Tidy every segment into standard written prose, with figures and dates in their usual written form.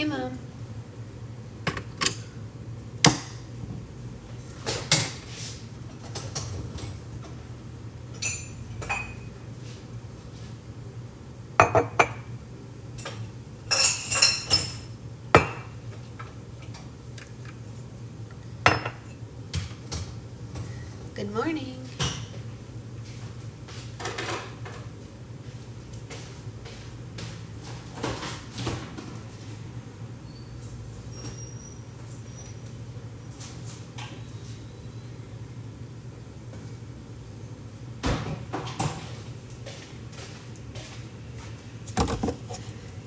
Mom. Good morning.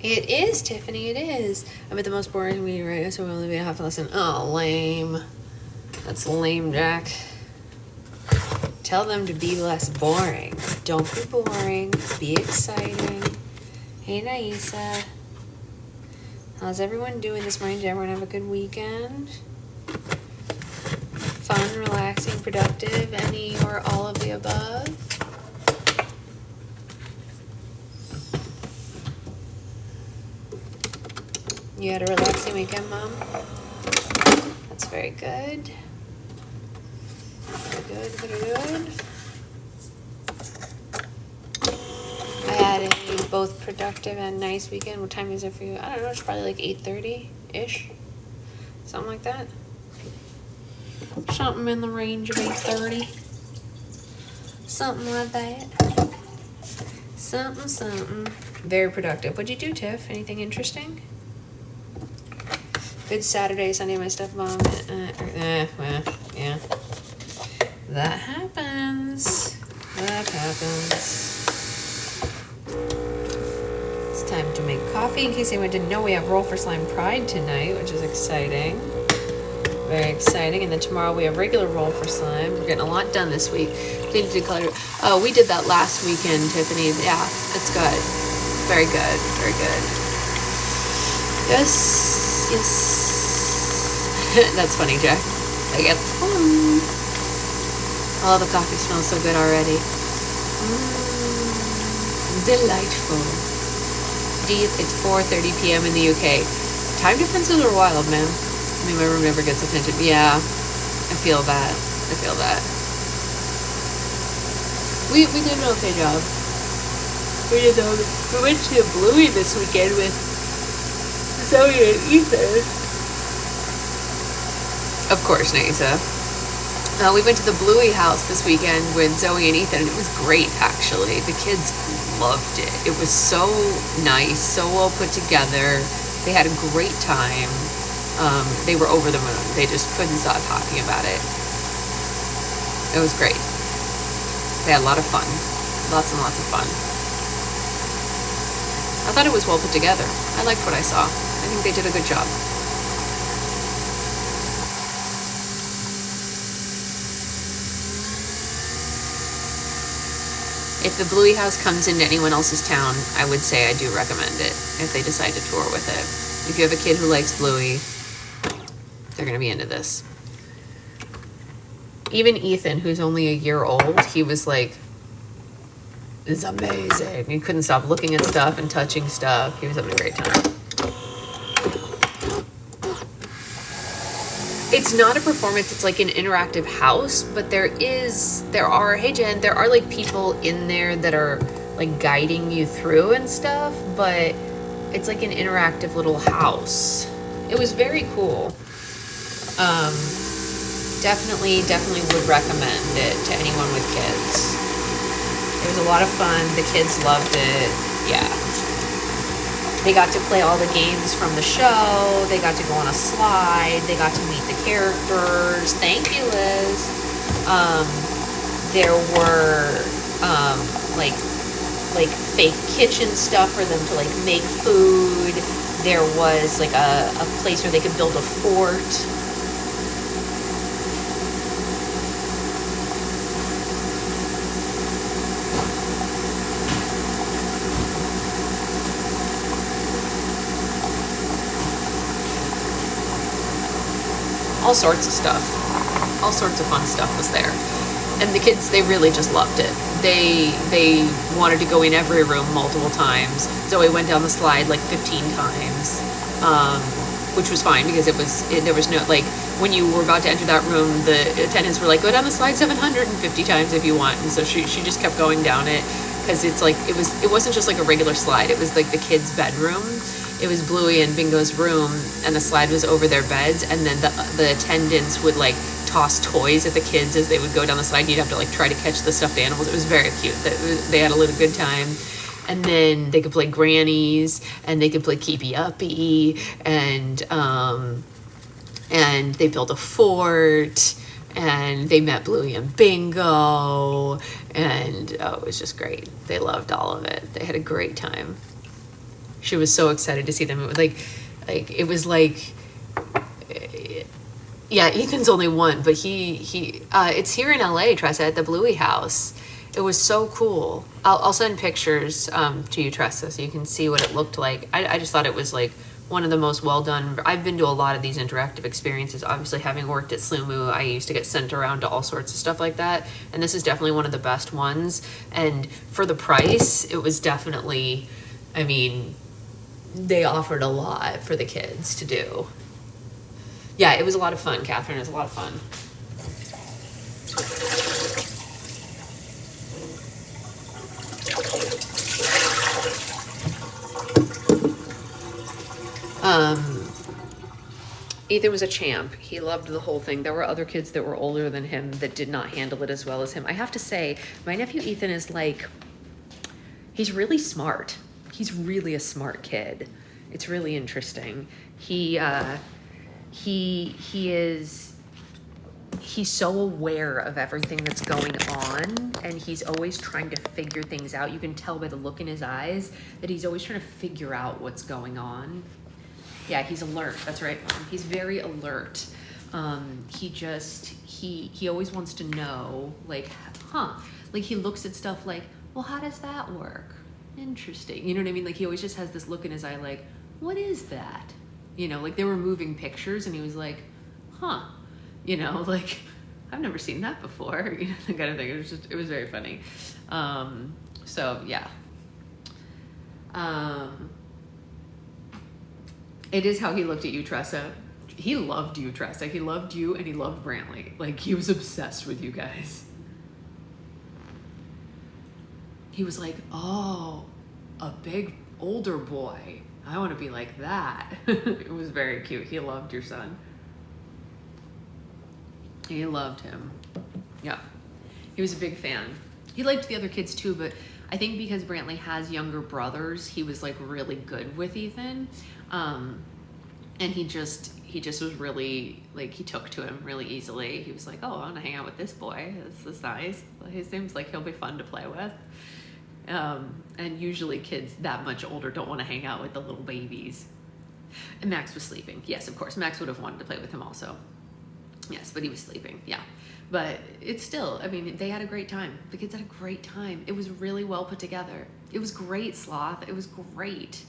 It is, Tiffany, it is. I bet the most boring meeting, right? So we'll only be a half a lesson. Oh, lame. That's lame, Jack. Tell them to be less boring. Don't be boring. Be exciting. Hey, Naisa. How's everyone doing this morning? Did everyone have a good weekend? Fun, relaxing, productive, any or all of the above? You had a relaxing weekend, Mom? That's very good. Very good, very good. I had a both productive and nice weekend. What time is it for you? I don't know, it's probably like 8:30-ish. Something like that. Something in the range of 8:30. Something like that. Something. Very productive. What'd you do, Tiff? Anything interesting? Good Saturday, Sunday, my stuff, Mom. Well, yeah. That happens. It's time to make coffee. In case anyone didn't know, we have Roll for Slime Pride tonight, which is exciting. Very exciting. And then tomorrow we have regular Roll for Slime. We're getting a lot done this week. Clean to declutter. Oh, we did that last weekend, Tiffany. Yeah, it's good. Very good. Very good. Yes. That's funny, Jack. I get fun. Oh, the coffee smells so good already. Delightful. It's 4:30 p.m. in the UK. Time differences are wild, man. I mean, my room never gets attention. Yeah, I feel that. We did an okay job. We went to Bluey this weekend with Zoe and Ethan. Of course, Naisa. We went to the Bluey house this weekend with Zoe and Ethan, and it was great, actually. The kids loved it. It was so nice, so well put together. They had a great time. They were over the moon. They just couldn't stop talking about it. It was great. They had a lot of fun. Lots and lots of fun. I thought it was well put together. I liked what I saw. I think they did a good job. If the Bluey house comes into anyone else's town, I would say I do recommend it if they decide to tour with it. If you have a kid who likes Bluey, they're going to be into this. Even Ethan, who's only a year old, he was like, this is amazing. He couldn't stop looking at stuff and touching stuff. He was having a great time. It's not a performance, it's like an interactive house, but there are like people in there that are like guiding you through and stuff, but it's like an interactive little house. It was very cool. Definitely would recommend it to anyone with kids. It was a lot of fun. The kids loved it. Yeah. They got to play all the games from the show. They got to go on a slide. They got to meet the characters. Thank you, Liz. There were like fake kitchen stuff for them to like make food. There was like a place where they could build a fort. All sorts of stuff. All sorts of fun stuff was there. And the kids, they really just loved it. They wanted to go in every room multiple times. Zoe went down the slide like 15 times. which was fine because there was no, like, when you were about to enter that room, the attendants were like, go down the slide 750 times if you want. And so she just kept going down it, because it's like, it wasn't just like a regular slide. It was like the kids' bedroom. It was Bluey and Bingo's room, and the slide was over their beds, and then the attendants would like toss toys at the kids as they would go down the slide, and you'd have to like try to catch the stuffed animals. It was very cute. They had a little good time. And then they could play grannies, and they could play keepy uppy, and they built a fort, and they met Bluey and Bingo, and it was just great. They loved all of it. They had a great time. She was so excited to see them. It was like, yeah, Ethan's only one, but it's here in LA, Tressa, at the Bluey house. It was so cool. I'll send pictures to you, Tressa, so you can see what it looked like. I just thought it was like one of the most well done. I've been to a lot of these interactive experiences. Obviously, having worked at Slumu, I used to get sent around to all sorts of stuff like that. And this is definitely one of the best ones. And for the price, it was definitely, I mean, they offered a lot for the kids to do. Yeah, it was a lot of fun, Catherine. It was a lot of fun. Ethan was a champ. He loved the whole thing. There were other kids that were older than him that did not handle it as well as him. I have to say, my nephew Ethan is like, he's really smart. He's really a smart kid. It's really interesting. He's so aware of everything that's going on, and he's always trying to figure things out. You can tell by the look in his eyes that he's always trying to figure out what's going on. Yeah, he's alert. That's right, Mom. He's very alert. He always wants to know, like, like he looks at stuff like, well, how does that work? Interesting. You know what I mean? Like, he always just has this look in his eye like, what is that? You know, like they were moving pictures and he was like, you know, like, I've never seen that before. You know, that kind of thing. It was very funny. So yeah. It is how he looked at you, Tressa. He loved you, Tressa. He loved you, and he loved Brantley. Like, he was obsessed with you guys. He was like, oh, a big older boy. I want to be like that. It was very cute. He loved your son. He loved him. Yeah. He was a big fan. He liked the other kids too, but I think because Brantley has younger brothers, he was like really good with Ethan. And he just was really, like, he took to him really easily. He was like, oh, I want to hang out with this boy. This is nice. He seems like he'll be fun to play with. And usually kids that much older don't want to hang out with the little babies. And Max was sleeping. Yes, of course. Max would have wanted to play with him also. Yes, but he was sleeping. Yeah. But it's still, I mean, they had a great time. The kids had a great time. It was really well put together. It was great, Sloth. It was great.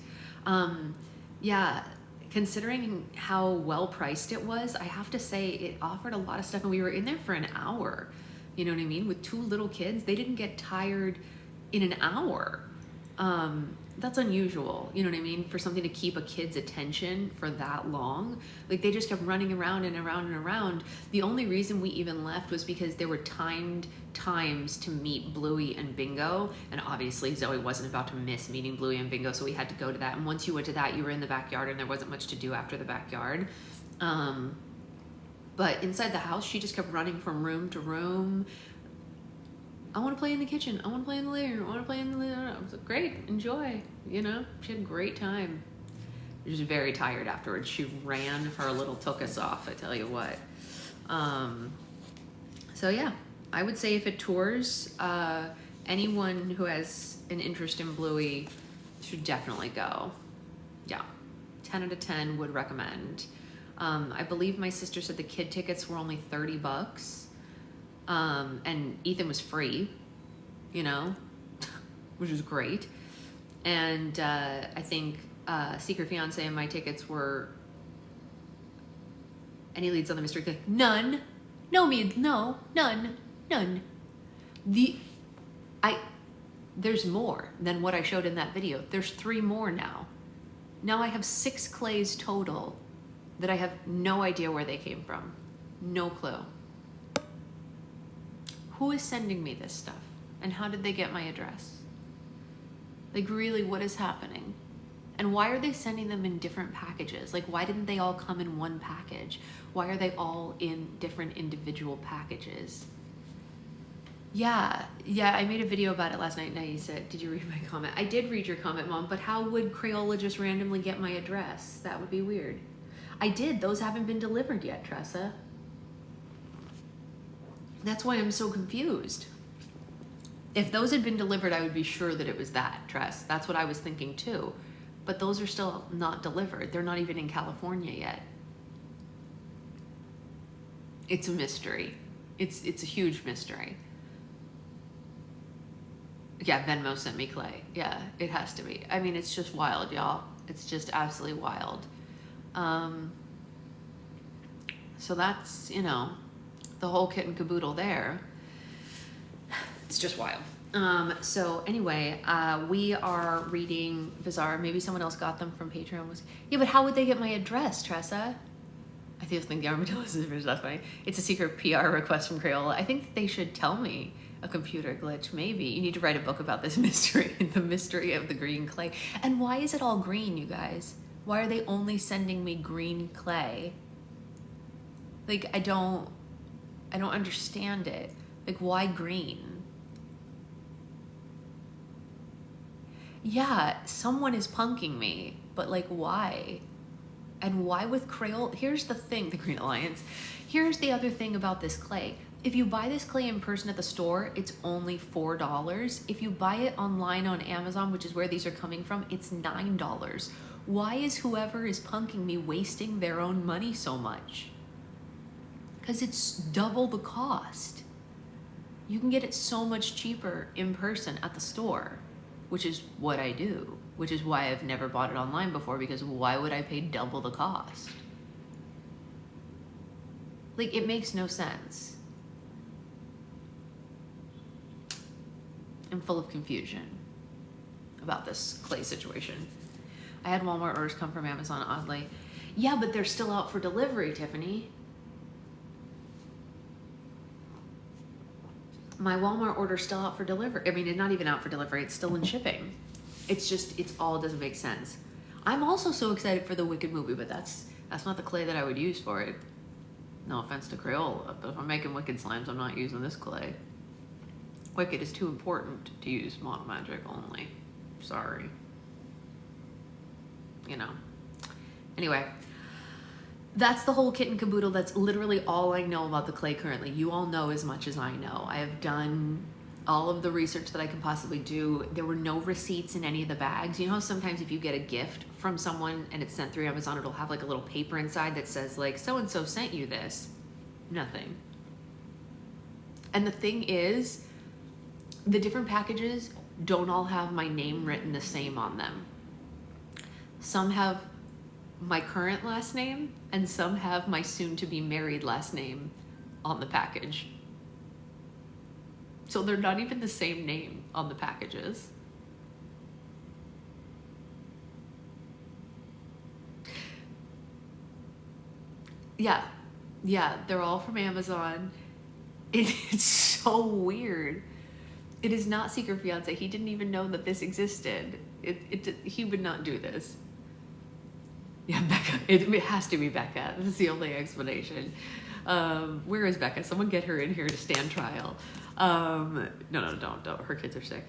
Yeah, considering how well priced it was, I have to say it offered a lot of stuff, and we were in there for an hour. You know what I mean? With two little kids, they didn't get tired in an hour. That's unusual, you know what I mean? For something to keep a kid's attention for that long. Like, they just kept running around and around and around. The only reason we even left was because there were timed times to meet Bluey and Bingo, and obviously Zoe wasn't about to miss meeting Bluey and Bingo, so we had to go to that. And once you went to that, you were in the backyard, and there wasn't much to do after the backyard. But inside the house, she just kept running from room to room. I want to play in the kitchen. I want to play in the living room. I want to play in the living room. I was like, great, enjoy. You know, she had a great time. She was very tired afterwards. She ran her little tuchus off, I tell you what. So yeah, I would say if it tours, anyone who has an interest in Bluey should definitely go. Yeah, 10 out of 10 would recommend. I believe my sister said the kid tickets were only $30. And Ethan was free, you know, which was great. And I think Secret Fiance and my tickets were, any leads on the mystery, like, none. No, none. There's more than what I showed in that video. There's 3 more now. Now I have 6 clays total that I have no idea where they came from. No clue. Who is sending me this stuff? And how did they get my address? Like, really, what is happening? And why are they sending them in different packages? Like, why didn't they all come in one package? Why are they all in different individual packages? Yeah, I made a video about it last night. Now you said, did you read my comment? I did read your comment, Mom, but how would Crayola just randomly get my address? That would be weird. I did. Those haven't been delivered yet, Tressa. That's why I'm so confused. If those had been delivered, I would be sure that it was that, Tress. That's what I was thinking too. But those are still not delivered. They're not even in California yet. It's a mystery. It's a huge mystery. Yeah, Venmo sent me clay. Yeah, it has to be. I mean, it's just wild, y'all. It's just absolutely wild. So that's, you know, the whole kit and caboodle there. It's just wild. So anyway, we are reading Bizarre. Maybe someone else got them from Patreon. Yeah, but how would they get my address, Tressa? I think the armadillos is that's funny. It's a secret PR request from Crayola. I think they should tell me a computer glitch. Maybe you need to write a book about this mystery, the mystery of the green clay. And why is it all green, you guys? Why are they only sending me green clay? Like, I don't understand it. Like, why green? Yeah, someone is punking me, but like, why? And why with Crayola? Here's the thing, the Green Alliance. Here's the other thing about this clay. If you buy this clay in person at the store, it's only $4. If you buy it online on Amazon, which is where these are coming from, it's $9. Why is whoever is punking me wasting their own money so much? Because it's double the cost. You can get it so much cheaper in person at the store, which is what I do, which is why I've never bought it online before, because why would I pay double the cost? Like, it makes no sense. I'm full of confusion about this clay situation. I had Walmart orders come from Amazon, oddly. Yeah, but they're still out for delivery, Tiffany. My Walmart order's still out for delivery. I mean, it's not even out for delivery. It's still in shipping. It's just, it's all doesn't make sense. I'm also so excited for the Wicked movie, but that's not the clay that I would use for it. No offense to Crayola, but if I'm making Wicked slimes, I'm not using this clay. Wicked is too important to use Mono Magic only. Sorry. You know. Anyway, that's the whole kit and caboodle. That's literally all I know about the clay currently. You all know as much as I know. I have done all of the research that I can possibly do. There were no receipts in any of the bags. You know how sometimes if you get a gift from someone and it's sent through Amazon, it'll have like a little paper inside that says like, so-and-so sent you this. Nothing. And the thing is, the different packages don't all have my name written the same on them. Some have my current last name and some have my soon-to-be married last name on the package. So they're not even the same name on the packages. Yeah, they're all from Amazon. It's so weird. It is not Secret Fiance. He didn't even know that this existed. He would not do this. Yeah, Becca. It has to be Becca. That's the only explanation. Where is Becca? Someone get her in here to stand trial. No, don't. Her kids are sick.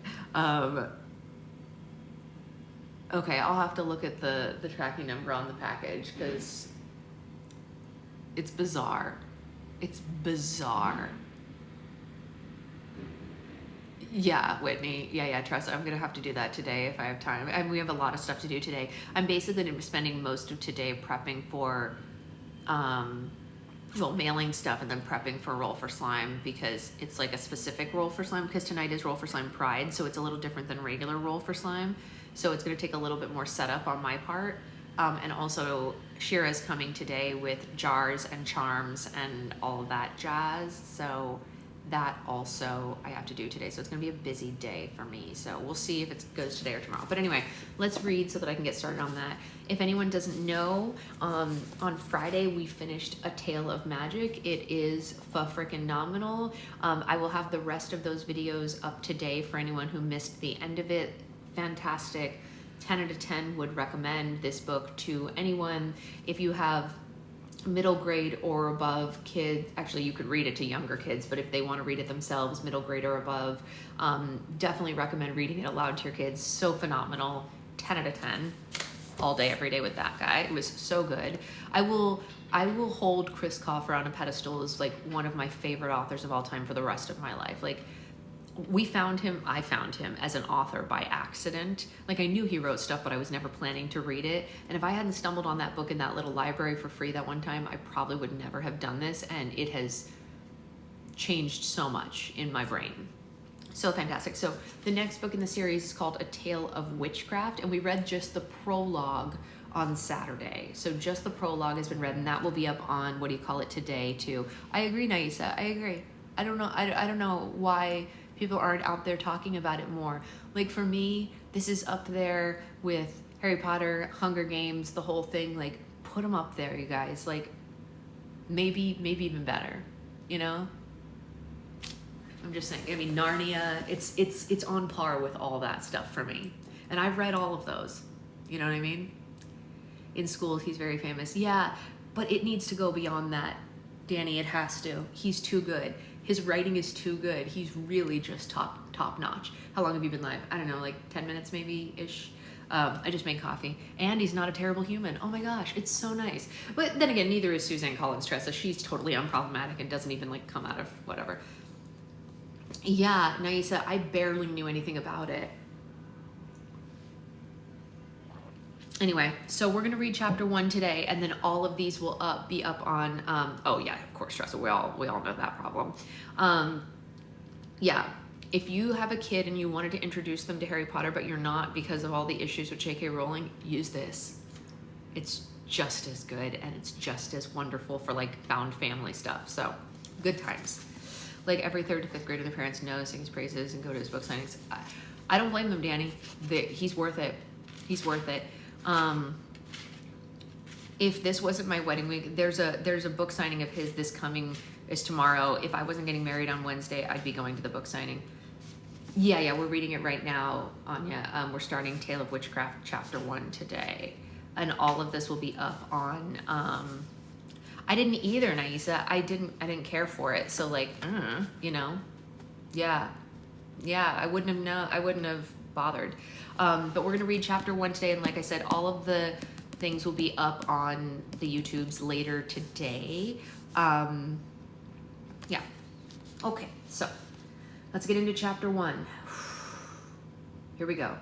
Okay, I'll have to look at the tracking number on the package because it's bizarre. It's bizarre. Yeah, Whitney. Yeah, Tressa. I'm going to have to do that today if I have time. And we have a lot of stuff to do today. I'm basically spending most of today prepping for, mailing stuff and then prepping for Roll for Slime because it's like a specific Roll for Slime because tonight is Roll for Slime Pride. So it's a little different than regular Roll for Slime. So it's going to take a little bit more setup on my part. And also Shira's coming today with jars and charms and all that jazz. So that also I have to do today. So it's going to be a busy day for me. So we'll see if it goes today or tomorrow. But anyway, let's read so that I can get started on that. If anyone doesn't know, on Friday we finished A Tale of Magic. It is frickin' nominal. I will have the rest of those videos up today for anyone who missed the end of it. Fantastic. 10 out of 10 would recommend this book to anyone. If you have middle grade or above kids, actually you could read it to younger kids, but if they want to read it themselves, middle grade or above, definitely recommend reading it aloud to your kids. So phenomenal. 10 out of 10 all day, every day with that guy. It was so good. I will hold Chris Coffer on a pedestal as like one of my favorite authors of all time for the rest of my life. Like, I found him as an author by accident. Like, I knew he wrote stuff, but I was never planning to read it. And if I hadn't stumbled on that book in that little library for free that one time, I probably would never have done this. And it has changed so much in my brain. So fantastic. So the next book in the series is called A Tale of Witchcraft. And we read just the prologue on Saturday. So just the prologue has been read, and that will be up on, what do you call it, today too. I agree, Naisa. I agree. I don't know why people aren't out there talking about it more. Like, for me, this is up there with Harry Potter, Hunger Games, the whole thing. Like, put them up there, you guys. Like, maybe even better, you know? I'm just saying. I mean, Narnia, it's on par with all that stuff for me. And I've read all of those. You know what I mean? In school, he's very famous. Yeah, but it needs to go beyond that, Danny. It has to. He's too good. His writing is too good. He's really just top notch. How long have you been live? I don't know, like 10 minutes maybe-ish. I just made coffee. And he's not a terrible human. Oh my gosh, it's so nice. But then again, neither is Suzanne Collins Tressa. She's totally unproblematic and doesn't even like come out of whatever. Yeah, Naisa, I barely knew anything about it. Anyway, so we're gonna read chapter 1 today, and then all of these will be up on, oh yeah, of course, Tressa, we all know that problem. Yeah, if you have a kid and you wanted to introduce them to Harry Potter, but you're not because of all the issues with J.K. Rowling, use this. It's just as good, and it's just as wonderful for like found family stuff, so good times. Like, every 3rd to 5th grader, their parents know, sing his praises, and go to his book signings. I don't blame them, Danny. He's worth it. He's worth it. If this wasn't my wedding week, there's a book signing of his is tomorrow. If I wasn't getting married on Wednesday, I'd be going to the book signing. Yeah, we're reading it right now, Anya. We're starting Tale of Witchcraft chapter 1 today, and all of this will be up on, I didn't either, Naisa. I didn't care for it. So like, you know, yeah, I wouldn't have bothered. But we're going to read chapter 1 today. And like I said, all of the things will be up on the YouTubes later today. Yeah. Okay. So let's get into chapter 1. Here we go.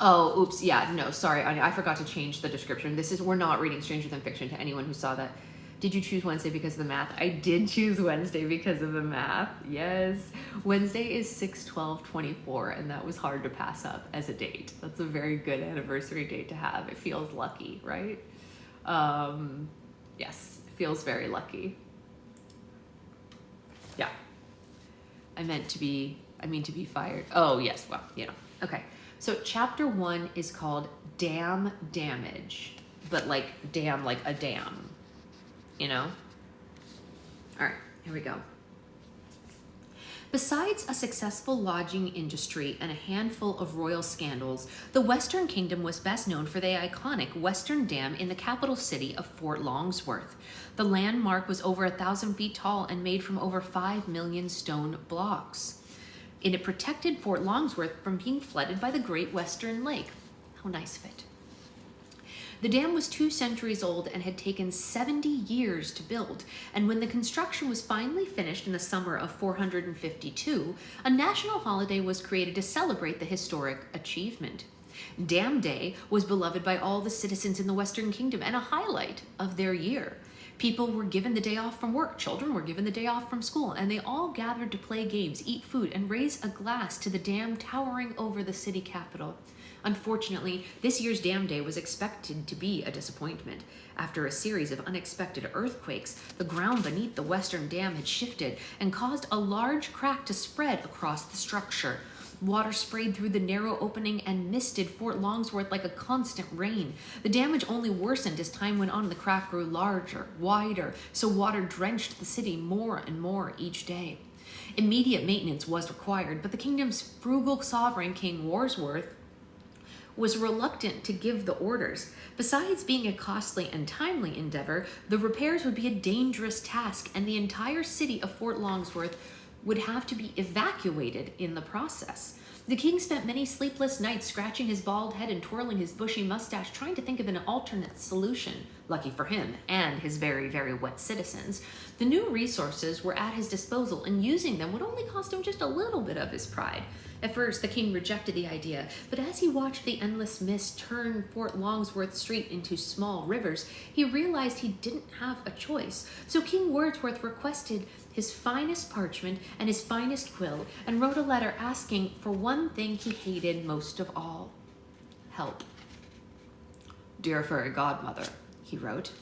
Oh, oops. Yeah, no, sorry. I forgot to change the description. We're not reading Stranger Than Fiction to anyone who saw that. Did you choose Wednesday because of the math? I did choose Wednesday because of the math. Yes. Wednesday is 6/12/24, and that was hard to pass up as a date. That's a very good anniversary date to have. It feels lucky, right? Yes, it feels very lucky. Yeah. I mean to be fired. Oh, yes. Well, you know. Okay. So chapter 1 is called Dam Damage, but like dam, like a dam, you know? All right, here we go. Besides a successful lodging industry and a handful of royal scandals, the Western Kingdom was best known for the iconic Western Dam in the capital city of Fort Longsworth. The landmark was over 1,000 feet tall and made from over 5 million stone blocks. And it protected Fort Longsworth from being flooded by the Great Western Lake. How nice of it. The dam was 2 centuries old and had taken 70 years to build, and when the construction was finally finished in the summer of 452, a national holiday was created to celebrate the historic achievement. Dam Day was beloved by all the citizens in the Western Kingdom and a highlight of their year. People were given the day off from work, children were given the day off from school, and they all gathered to play games, eat food, and raise a glass to the dam towering over the city capital. Unfortunately, this year's dam day was expected to be a disappointment. After a series of unexpected earthquakes, the ground beneath the western dam had shifted and caused a large crack to spread across the structure. Water sprayed through the narrow opening and misted Fort Longsworth like a constant rain. The damage only worsened as time went on. The crack grew larger, wider, so water drenched the city more and more each day. Immediate maintenance was required, but the kingdom's frugal sovereign, King Warsworth, was reluctant to give the orders. Besides being a costly and timely endeavor, the repairs would be a dangerous task, and the entire city of Fort Longsworth would have to be evacuated in the process. The king spent many sleepless nights scratching his bald head and twirling his bushy mustache, trying to think of an alternate solution. Lucky for him and his very, very wet citizens, the new resources were at his disposal, and using them would only cost him just a little bit of his pride. At first, the king rejected the idea, but as he watched the endless mist turn Fort Longsworth Street into small rivers, he realized he didn't have a choice. So King Wordsworth requested his finest parchment and his finest quill, and wrote a letter asking for one thing he hated most of all: help. "Dear fairy godmother," he wrote,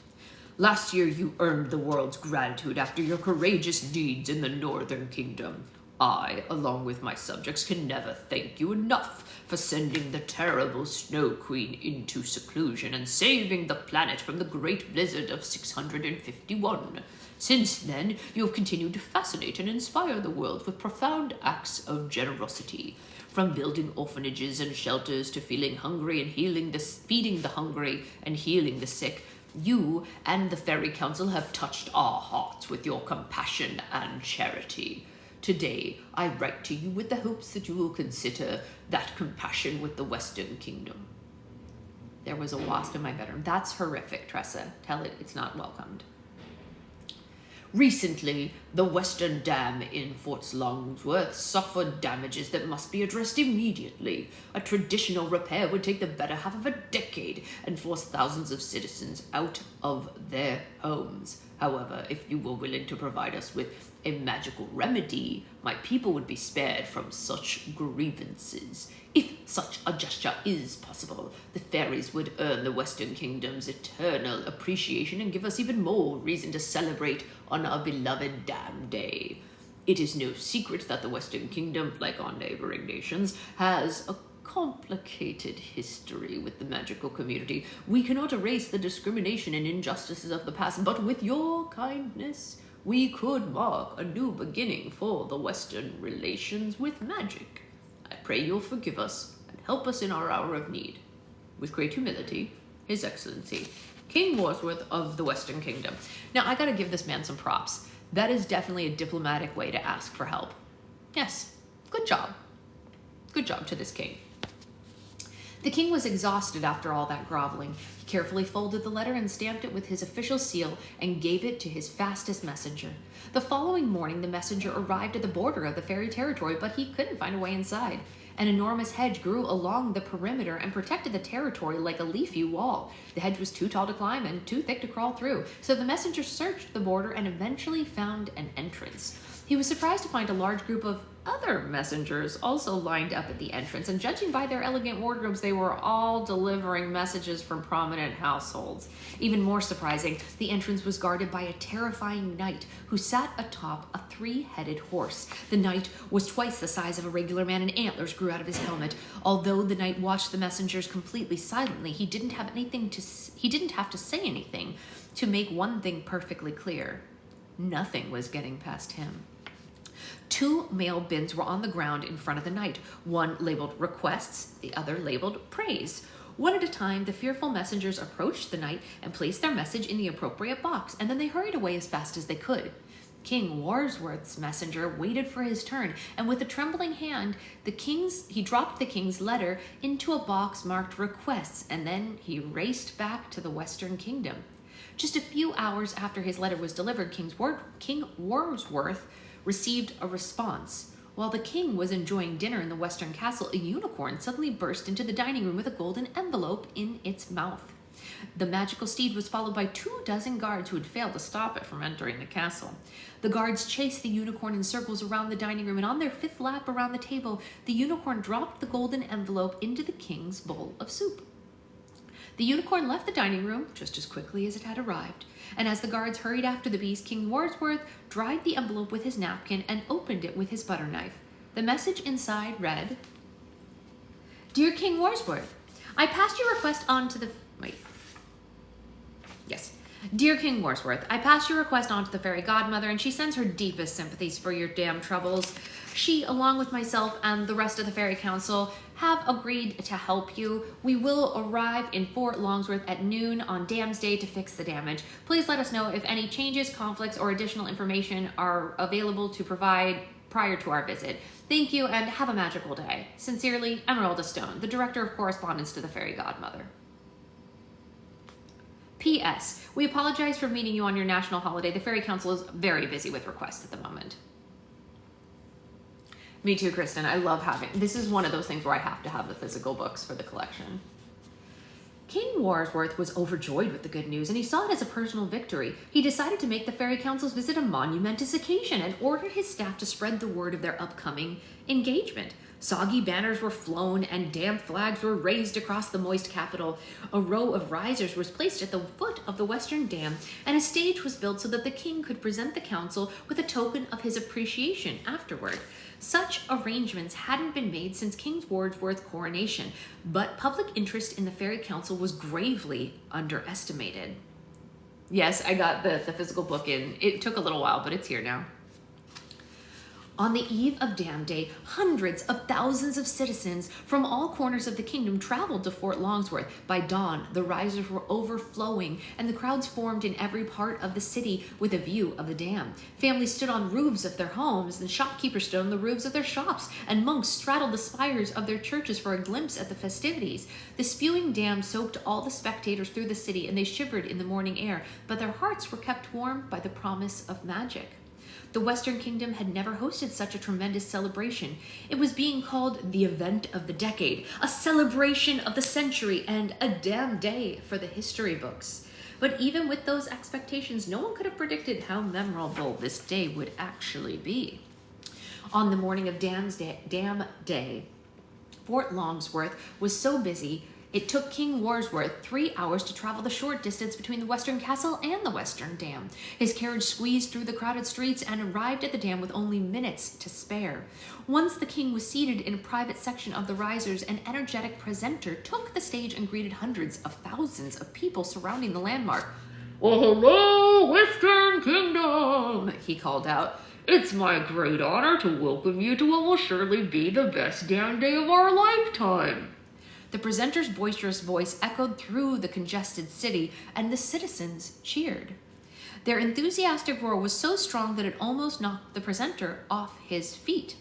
"last year you earned the world's gratitude after your courageous deeds in the Northern Kingdom. I, along with my subjects, can never thank you enough for sending the terrible Snow Queen into seclusion and saving the planet from the great blizzard of 651. Since then, you have continued to fascinate and inspire the world with profound acts of generosity. From building orphanages and shelters to feeling hungry and feeding the hungry and healing the sick, you and the Fairy Council have touched our hearts with your compassion and charity. Today, I write to you with the hopes that you will consider that compassion with the Western Kingdom." There was a wasp in my bedroom. That's horrific, Tressa. Tell it it's not welcomed. "Recently, the Western Dam in Fort Longsworth suffered damages that must be addressed immediately. A traditional repair would take the better half of a decade and force thousands of citizens out of their homes. However, if you were willing to provide us with a magical remedy, my people would be spared from such grievances. If such a gesture is possible, the fairies would earn the Western Kingdom's eternal appreciation and give us even more reason to celebrate on our beloved Dam Day. It is no secret that the Western Kingdom, like our neighboring nations, has a complicated history with the magical community. We cannot erase the discrimination and injustices of the past, but with your kindness, we could mark a new beginning for the Western relations with magic. I pray you'll forgive us and help us in our hour of need. With great humility, His Excellency, King Warsworth of the Western Kingdom." Now, I gotta give this man some props. That is definitely a diplomatic way to ask for help. Yes, good job. Good job to this king. The king was exhausted after all that groveling. He carefully folded the letter and stamped it with his official seal and gave it to his fastest messenger. The following morning, the messenger arrived at the border of the fairy territory, but he couldn't find a way inside. An enormous hedge grew along the perimeter and protected the territory like a leafy wall. The hedge was too tall to climb and too thick to crawl through, so the messenger searched the border and eventually found an entrance. He was surprised to find a large group of other messengers also lined up at the entrance, and judging by their elegant wardrobes, they were all delivering messages from prominent households. Even more surprising, the entrance was guarded by a terrifying knight who sat atop a three-headed horse. The knight was twice the size of a regular man, and antlers grew out of his helmet. Although the knight watched the messengers completely silently, he didn't have to say anything to make one thing perfectly clear: nothing was getting past him. Two mail bins were on the ground in front of the knight, one labeled requests, the other labeled praise. One at a time, the fearful messengers approached the knight and placed their message in the appropriate box, and then they hurried away as fast as they could. King Warsworth's messenger waited for his turn, and with a trembling hand, he dropped the king's letter into a box marked requests, and then he raced back to the Western Kingdom. Just a few hours after his letter was delivered, King Warsworth received a response. While the king was enjoying dinner in the Western Castle, a unicorn suddenly burst into the dining room with a golden envelope in its mouth. The magical steed was followed by 24 guards who had failed to stop it from entering the castle. The guards chased the unicorn in circles around the dining room, and on their 5th lap around the table, the unicorn dropped the golden envelope into the king's bowl of soup. The unicorn left the dining room just as quickly as it had arrived, and as the guards hurried after the beast, King Wordsworth dried the envelope with his napkin and opened it with his butter knife. The message inside read, "Dear King Wordsworth, I passed your request on to the... Dear King Wordsworth, I passed your request on to the fairy godmother, and she sends her deepest sympathies for your damn troubles. She, along with myself and the rest of the fairy council, have agreed to help you. We will arrive in Fort Longsworth at noon on Dam's Day to fix the damage. Please let us know if any changes, conflicts, or additional information are available to provide prior to our visit. Thank you, and have a magical day. Sincerely, Emeralda Stone, the Director of Correspondence to the fairy godmother." P.S. We apologize for meeting you on your national holiday. The Fairy Council is very busy with requests at the moment. Me too, Kristen. I love having... This is one of those things where I have to have the physical books for the collection. King Wordsworth was overjoyed with the good news, and he saw it as a personal victory. He decided to make the Fairy Council's visit a monumentous occasion and ordered his staff to spread the word of their upcoming engagement. Soggy banners were flown and damp flags were raised across the moist capital. A row of risers was placed at the foot of the western dam, and a stage was built so that the king could present the council with a token of his appreciation afterward. Such arrangements hadn't been made since King Wordsworth's coronation, but public interest in the Fairy Council was gravely underestimated. Yes, I got the physical book in. It took a little while, but it's here now. On the eve of Dam Day, hundreds of thousands of citizens from all corners of the kingdom traveled to Fort Longsworth. By dawn, the risers were overflowing, and the crowds formed in every part of the city with a view of the dam. Families stood on roofs of their homes, and shopkeepers stood on the roofs of their shops, and monks straddled the spires of their churches for a glimpse at the festivities. The spewing dam soaked all the spectators through the city, and they shivered in the morning air, but their hearts were kept warm by the promise of magic. The Western Kingdom had never hosted such a tremendous celebration. It was being called the event of the decade, a celebration of the century, and a damn day for the history books. But even with those expectations, no one could have predicted how memorable this day would actually be. On the morning of Dam Day, Fort Longsworth was so busy it took King Wordsworth 3 hours to travel the short distance between the Western Castle and the Western Dam. His carriage squeezed through the crowded streets and arrived at the dam with only minutes to spare. Once the king was seated in a private section of the risers, an energetic presenter took the stage and greeted hundreds of thousands of people surrounding the landmark. "Well, hello, Western Kingdom," he called out. "It's my great honor to welcome you to what will surely be the best damn day of our lifetime." The presenter's boisterous voice echoed through the congested city, and the citizens cheered. Their enthusiastic roar was so strong that it almost knocked the presenter off his feet.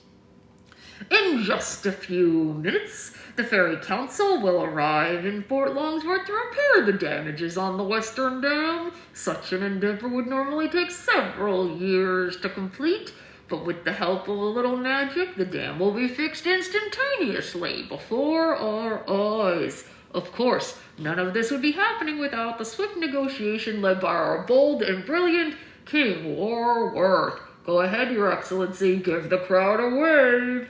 "In just a few minutes, the Fairy Council will arrive in Fort Longsworth to repair the damages on the Western Dam. Such an endeavor would normally take several years to complete, but with the help of a little magic, the dam will be fixed instantaneously before our eyes. Of course, none of this would be happening without the swift negotiation led by our bold and brilliant King Wordsworth. Go ahead, Your Excellency, give the crowd a wave."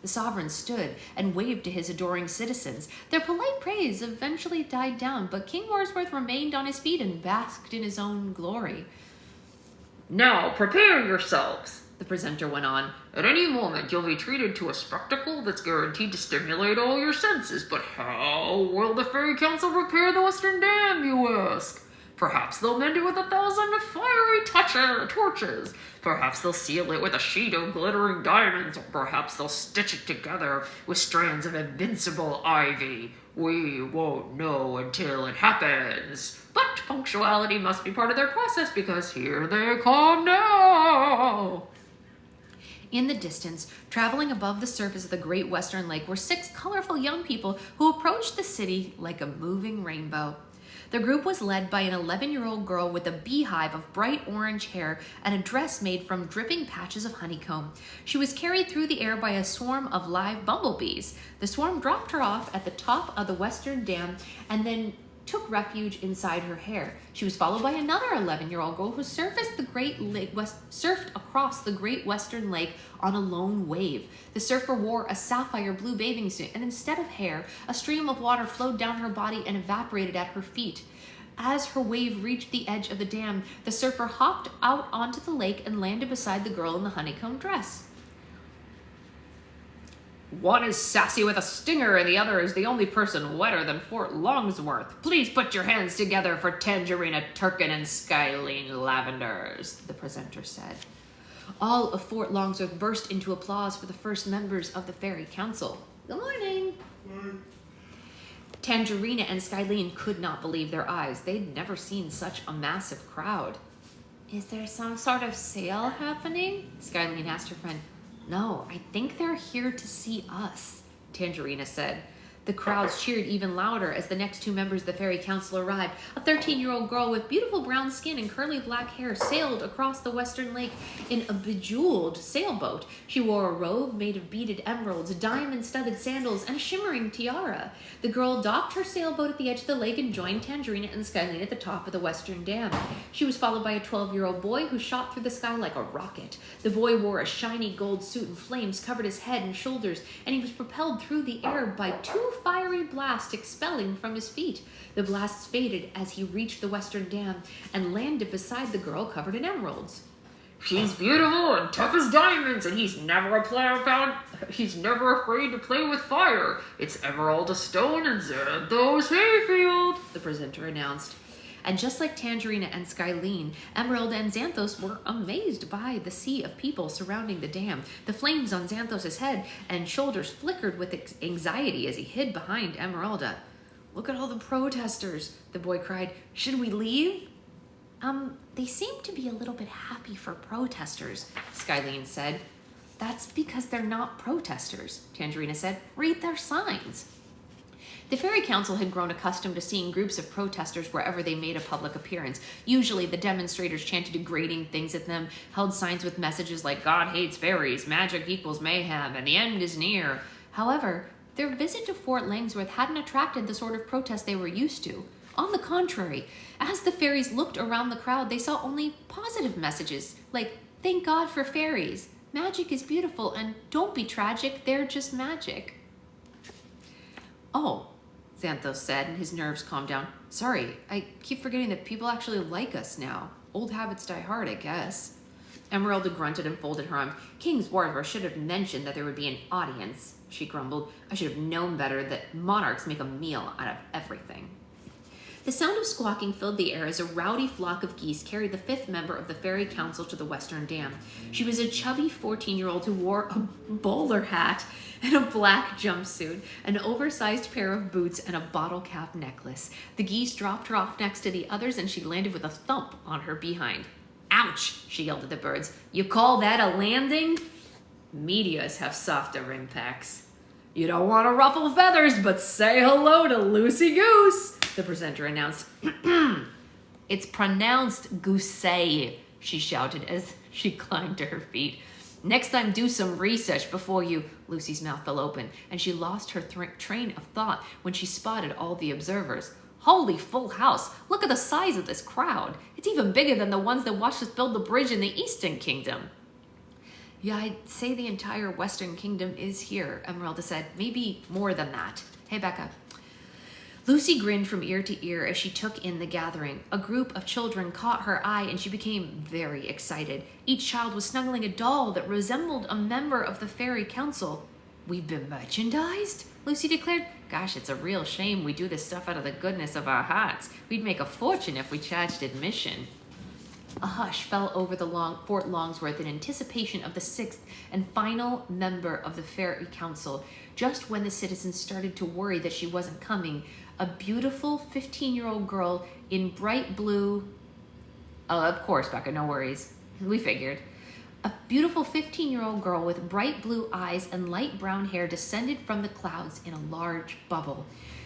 The sovereign stood and waved to his adoring citizens. Their polite praise eventually died down, but King Wordsworth remained on his feet and basked in his own glory. "Now prepare yourselves," the presenter went on. "At any moment you'll be treated to a spectacle that's guaranteed to stimulate all your senses. But how will the Fairy Council repair the Western Dam, you ask? Perhaps they'll mend it with 1,000 fiery torches. Perhaps they'll seal it with a sheet of glittering diamonds. Or perhaps they'll stitch it together with strands of invincible ivy. We won't know until it happens. But punctuality must be part of their process, because here they come now." In the distance, traveling above the surface of the Great Western Lake, were 6 colorful young people who approached the city like a moving rainbow. The group was led by an 11-year-old girl with a beehive of bright orange hair and a dress made from dripping patches of honeycomb. She was carried through the air by a swarm of live bumblebees. The swarm dropped her off at the top of the Western Dam and then took refuge inside her hair. She was followed by another 11-year-old girl who surfaced surfed across the Great Western Lake on a lone wave. The surfer wore a sapphire blue bathing suit, and instead of hair, a stream of water flowed down her body and evaporated at her feet. As her wave reached the edge of the dam, the surfer hopped out onto the lake and landed beside the girl in the honeycomb dress. One is sassy with a stinger, and the other is the only person wetter than Fort Longsworth. Please put your hands together for Tangerina Turkin and Skylene Lavenders, the presenter said. All of Fort Longsworth burst into applause for the first members of the Fairy Council. Good morning. Tangerina and Skylene could not believe their eyes. They'd never seen such a massive crowd. Is there some sort of sale happening? Skylene asked her friend. No, I think they're here to see us, Tangerina said. The crowds cheered even louder as the next two members of the Fairy Council arrived. A 13-year-old girl with beautiful brown skin and curly black hair sailed across the Western Lake in a bejeweled sailboat. She wore a robe made of beaded emeralds, diamond-studded sandals, and a shimmering tiara. The girl docked her sailboat at the edge of the lake and joined Tangerina and Skylene at the top of the Western Dam. She was followed by a 12-year-old boy who shot through the sky like a rocket. The boy wore a shiny gold suit, and flames covered his head and shoulders, and he was propelled through the air by two fiery blasts expelling from his feet. The blasts faded as he reached the Western Dam and landed beside the girl covered in emeralds. She's beautiful and tough as diamonds, and he's never afraid to play with fire. It's Emerald Stone and Xanthos Hayfield, the presenter announced. And just like Tangerina and Skylene, Emerald and Xanthos were amazed by the sea of people surrounding the dam. The flames on Xanthos' head and shoulders flickered with anxiety as he hid behind Emeralda. Look at all the protesters, the boy cried. Should we leave? They seem to be a little bit happy for protesters, Skylene said. That's because they're not protesters, Tangerina said. Read their signs. The Fairy Council had grown accustomed to seeing groups of protesters wherever they made a public appearance. Usually, the demonstrators chanted degrading things at them, held signs with messages like God hates fairies, magic equals mayhem, and the end is near. However, their visit to Fort Longsworth hadn't attracted the sort of protest they were used to. On the contrary, as the fairies looked around the crowd, they saw only positive messages, like, thank God for fairies, magic is beautiful, and don't be tragic, they're just magic. Oh, Xanthos said, and his nerves calmed down. Sorry, I keep forgetting that people actually like us now. Old habits die hard, I guess. Emeralda grunted and folded her arms. King's Warver should have mentioned that there would be an audience, she grumbled. I should have known better that monarchs make a meal out of everything. The sound of squawking filled the air as a rowdy flock of geese carried the fifth member of the Fairy Council to the Western Dam. She was a chubby 14-year-old who wore a bowler hat and a black jumpsuit, an oversized pair of boots, and a bottle cap necklace. The geese dropped her off next to the others, and she landed with a thump on her behind. Ouch, she yelled at the birds. You call that a landing? Meteors have softer impacts. You don't want to ruffle feathers, but say hello to Lucy Goose, the presenter announced. It's pronounced goosey, she shouted as she climbed to her feet. Next time, do some research before you... Lucy's mouth fell open, and she lost her train of thought when she spotted all the observers. Holy full house! Look at the size of this crowd. It's even bigger than the ones that watched us build the bridge in the Eastern Kingdom. Yeah, I'd say the entire Western Kingdom is here, Emeralda said. Maybe more than that. Hey, Becca. Lucy grinned from ear to ear as she took in the gathering. A group of children caught her eye, and she became very excited. Each child was snuggling a doll that resembled a member of the Fairy Council. We've been merchandised, Lucy declared. Gosh, it's a real shame we do this stuff out of the goodness of our hearts. We'd make a fortune if we charged admission. A hush fell over the Fort Longsworth in anticipation of the sixth and final member of the Fairy Council. Just when the citizens started to worry that she wasn't coming, a beautiful 15-year-old girl in bright blue... Oh, of course, Becca, no worries. We figured. A beautiful 15-year-old girl with bright blue eyes and light brown hair descended from the clouds in a large bubble.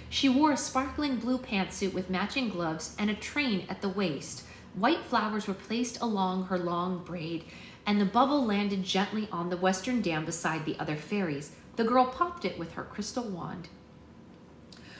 She wore a sparkling blue pantsuit with matching gloves and a train at the waist. White flowers were placed along her long braid, and the bubble landed gently on the Western Dam beside the other fairies. The girl popped it with her crystal wand.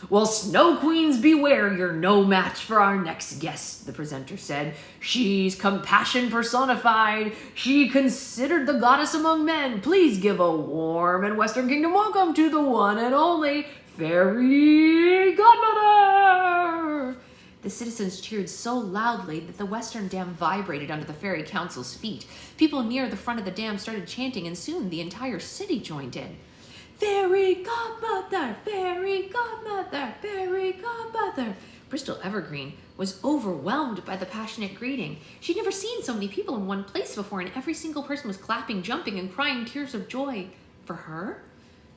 Well, Snow Queens beware, you're no match for our next guest, the presenter said. She's compassion personified. She considered the goddess among men. Please give a warm and Western Kingdom welcome to the one and only Fairy Godmother. The citizens cheered so loudly that the Western Dam vibrated under the Fairy Council's feet. People near the front of the dam started chanting, and soon the entire city joined in. Fairy Godmother! Fairy Godmother! Fairy Godmother! Bristol Evergreen was overwhelmed by the passionate greeting. She'd never seen so many people in one place before, and every single person was clapping, jumping, and crying tears of joy. For her?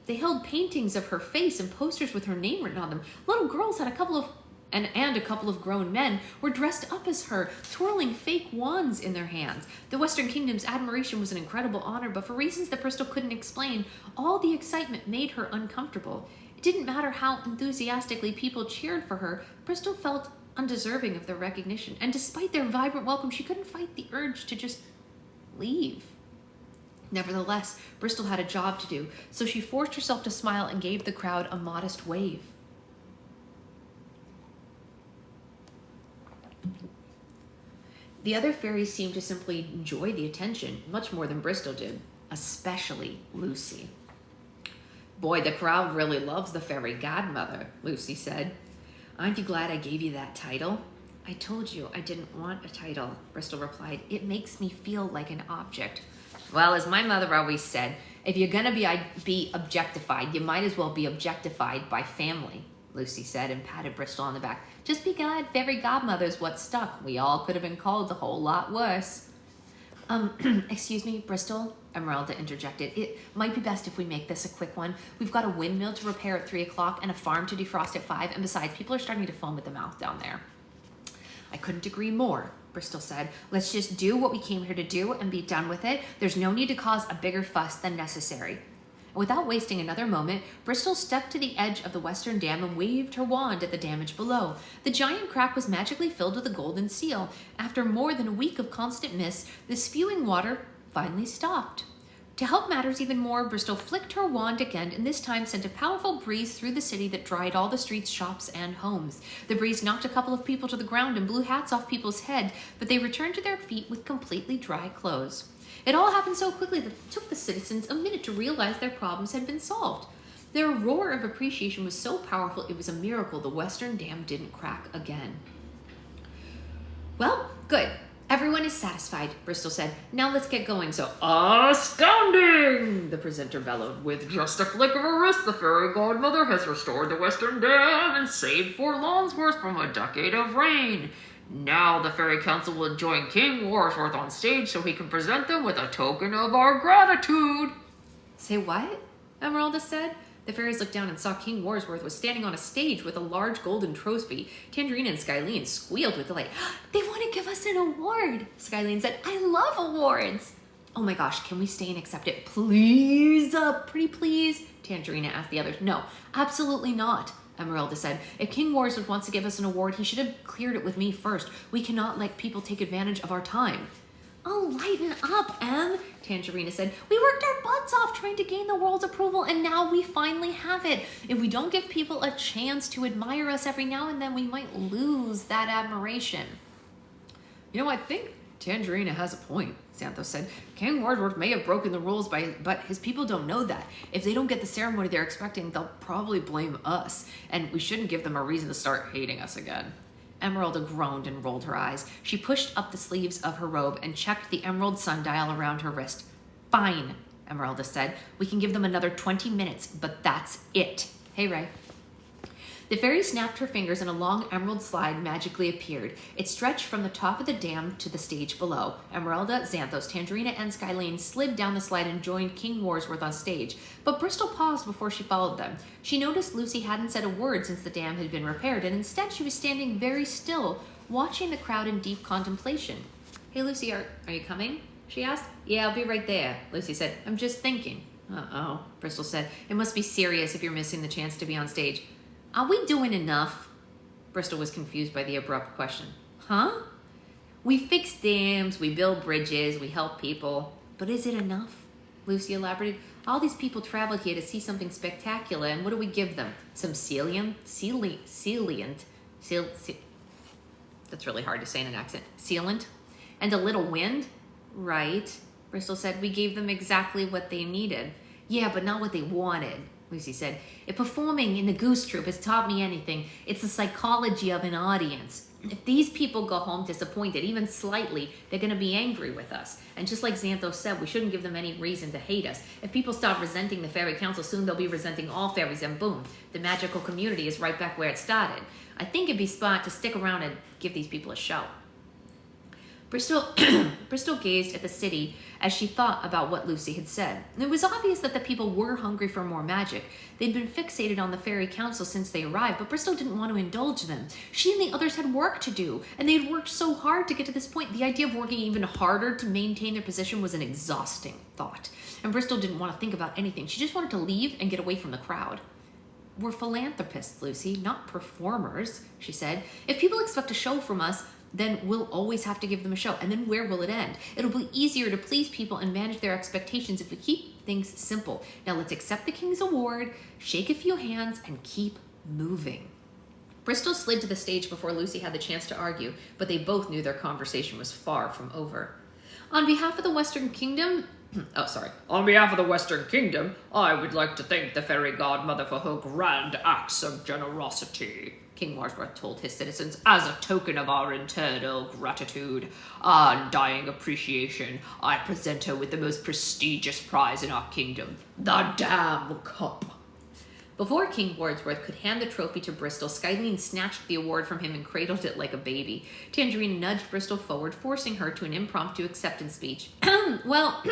They held paintings of her face and posters with her name written on them. Little girls had a couple of grown men were dressed up as her, twirling fake wands in their hands. The Western Kingdom's admiration was an incredible honor, but for reasons that Bristol couldn't explain, all the excitement made her uncomfortable. It didn't matter how enthusiastically people cheered for her, Bristol felt undeserving of their recognition, and despite their vibrant welcome, she couldn't fight the urge to just leave. Nevertheless, Bristol had a job to do, so she forced herself to smile and gave the crowd a modest wave. The other fairies seemed to simply enjoy the attention, much more than Bristol did, especially Lucy. Boy, the crowd really loves the Fairy Godmother, Lucy said. Aren't you glad I gave you that title? I told you I didn't want a title, Bristol replied. It makes me feel like an object. Well, as my mother always said, if you're gonna be objectified, you might as well be objectified by family, Lucy said and patted Bristol on the back. Just be glad Fairy Godmother's what stuck. We all could have been called a whole lot worse. Excuse me, Bristol, Emeralda interjected. It might be best if we make this a quick one. We've got a windmill to repair at 3 o'clock and a farm to defrost at 5, and besides, people are starting to foam at the mouth down there. I couldn't agree more, Bristol said. Let's just do what we came here to do and be done with it. There's no need to cause a bigger fuss than necessary. Without wasting another moment, Bristol stepped to the edge of the Western Dam and waved her wand at the damage below. The giant crack was magically filled with a golden seal. After more than a week of constant mist, the spewing water finally stopped. To help matters even more, Bristol flicked her wand again and this time sent a powerful breeze through the city that dried all the streets, shops, and homes. The breeze knocked a couple of people to the ground and blew hats off people's heads, but they returned to their feet with completely dry clothes. It all happened so quickly that it took the citizens a minute to realize their problems had been solved. Their roar of appreciation was so powerful it was a miracle the Western Dam didn't crack again. Well, good. Everyone is satisfied, Bristol said. Now let's get going. So, astounding! The presenter bellowed. With just a flick of her wrist, the Fairy Godmother has restored the Western Dam and saved Fort Longsworth from a decade of rain. Now the Fairy Council will join King Warsworth on stage so he can present them with a token of our gratitude. Say what? Emeralda said. The fairies looked down and saw King Warsworth was standing on a stage with a large golden trophy. Tangerina and Skyline squealed with delight. They want to give us an award, Skyline said. I love awards. Oh my gosh, can we stay and accept it? Please, pretty please, Tangerina asked the others. No, absolutely not, Emeralda said. If King Warsworth wants to give us an award, he should have cleared it with me first. We cannot let people take advantage of our time. Oh, lighten up, Em, Tangerina said. We worked our butts off trying to gain the world's approval, and now we finally have it. If we don't give people a chance to admire us every now and then, we might lose that admiration. You know, I think Tangerina has a point, Xanthos said. King Warsworth may have broken the rules, but his people don't know that. If they don't get the ceremony they're expecting, they'll probably blame us, and we shouldn't give them a reason to start hating us again. Emeralda groaned and rolled her eyes. She pushed up the sleeves of her robe and checked the emerald sundial around her wrist. Fine, Emeralda said. We can give them another 20 minutes, but that's it. Hey, Ray. The fairy snapped her fingers and a long emerald slide magically appeared. It stretched from the top of the dam to the stage below. Emeralda, Xanthos, Tangerina, and Skyline slid down the slide and joined King Warsworth on stage. But Bristol paused before she followed them. She noticed Lucy hadn't said a word since the dam had been repaired, and instead she was standing very still, watching the crowd in deep contemplation. Hey, Lucy, are you coming? She asked. Yeah, I'll be right there, Lucy said. I'm just thinking. Uh-oh, Bristol said. It must be serious if you're missing the chance to be on stage. Are we doing enough? Bristol was confused by the abrupt question. Huh? We fix dams, we build bridges, we help people. But is it enough? Lucy elaborated. All these people traveled here to see something spectacular, and what do we give them? Some that's really hard to say in an accent. Sealant? And a little wind? Right, Bristol said. We gave them exactly what they needed. Yeah, but not what they wanted, Lucy said. If performing in the Goose Troupe has taught me anything, it's the psychology of an audience. If these people go home disappointed, even slightly, they're going to be angry with us. And just like Xanthos said, we shouldn't give them any reason to hate us. If people start resenting the Fairy Council, soon they'll be resenting all fairies, and boom, the magical community is right back where it started. I think it'd be smart to stick around and give these people a show. Bristol gazed at the city as she thought about what Lucy had said. It was obvious that the people were hungry for more magic. They'd been fixated on the Fairy Council since they arrived, but Bristol didn't want to indulge them. She and the others had work to do, and they had worked so hard to get to this point. The idea of working even harder to maintain their position was an exhausting thought, and Bristol didn't want to think about anything. She just wanted to leave and get away from the crowd. We're philanthropists, Lucy, not performers, she said. If people expect a show from us, then we'll always have to give them a show. And then where will it end? It'll be easier to please people and manage their expectations if we keep things simple. Now let's accept the King's Award, shake a few hands, and keep moving. Bristol slid to the stage before Lucy had the chance to argue, but they both knew their conversation was far from over. On behalf of the Western Kingdom, On behalf of the Western Kingdom, I would like to thank the Fairy Godmother for her grand acts of generosity, King Warsworth told his citizens. as a token of our eternal gratitude, our undying appreciation, I present her with the most prestigious prize in our kingdom, the Damn Cup. Before King Wadsworth could hand the trophy to Bristol, Skylene snatched the award from him and cradled it like a baby. Tangerine nudged Bristol forward, forcing her to an impromptu acceptance speech. Well,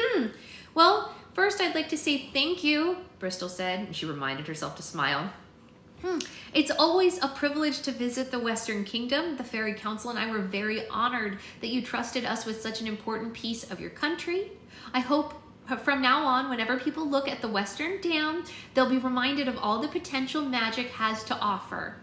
first I'd like to say thank you, Bristol said, and she reminded herself to smile. It's always a privilege to visit the Western Kingdom. The Fairy Council and I were very honored that you trusted us with such an important piece of your country. I hope from now on, whenever people look at the Western Dam, they'll be reminded of all the potential magic has to offer.